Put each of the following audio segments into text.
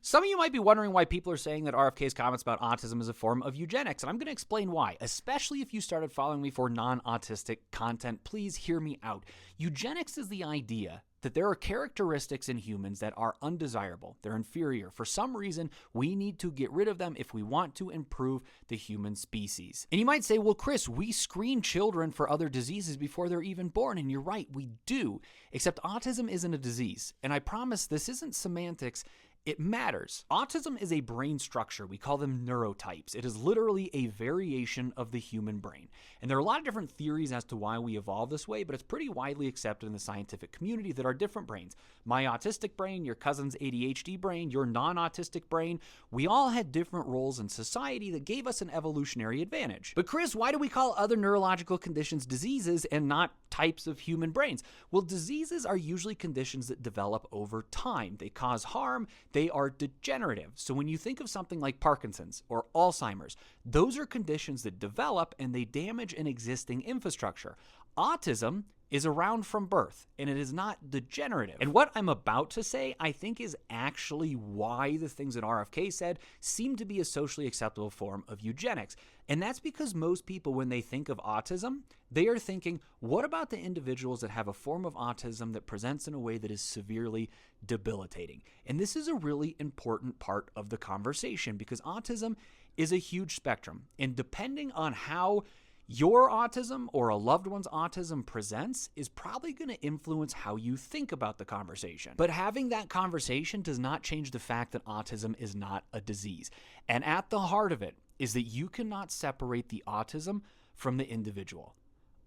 Some of you might be wondering why people are saying that RFK's comments about autism is a form of eugenics, and I'm going to explain why, especially if you started following me for non-autistic content. Please hear me out. Eugenics is the idea that there are characteristics in humans that are undesirable. They're inferior. For some reason, we need to get rid of them if we want to improve the human species. And you might say, well, Chris, we screen children for other diseases before they're even born. And you're right, we do. Except autism isn't a disease. And I promise this isn't semantics. It matters. Autism is a brain structure. We call them neurotypes. It is literally a variation of the human brain. And there are a lot of different theories as to why we evolved this way, but it's pretty widely accepted in the scientific community that our different brains, my autistic brain, your cousin's ADHD brain, your non-autistic brain, we all had different roles in society that gave us an evolutionary advantage. But Chris, why do we call other neurological conditions diseases and not types of human brains? Well, diseases are usually conditions that develop over time. They cause harm. They are degenerative. So when you think of something like Parkinson's or Alzheimer's, those are conditions that develop and they damage an existing infrastructure. Autism is around from birth, and it is not degenerative. And what I'm about to say, I think, is actually why the things that RFK said seem to be a socially acceptable form of eugenics. And that's because most people, when they think of autism, they are thinking, what about the individuals that have a form of autism that presents in a way that is severely debilitating? And this is a really important part of the conversation because autism is a huge spectrum. And depending on how your autism or a loved one's autism presents is probably going to influence how you think about the conversation. But having that conversation does not change the fact that autism is not a disease. And at the heart of it is that you cannot separate the autism from the individual.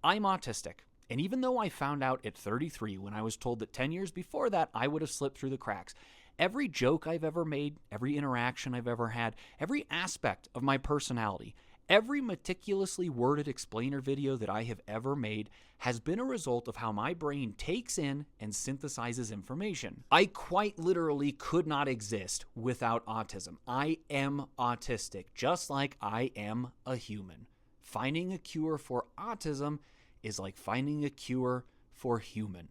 I'm autistic. And even though I found out at 33 when I was told that 10 years before that I would have slipped through the cracks, every joke I've ever made, every interaction I've ever had, every aspect of my personality, every meticulously worded explainer video that I have ever made has been a result of how my brain takes in and synthesizes information. I quite literally could not exist without autism. I am autistic, just like I am a human. Finding a cure for autism is like finding a cure for human.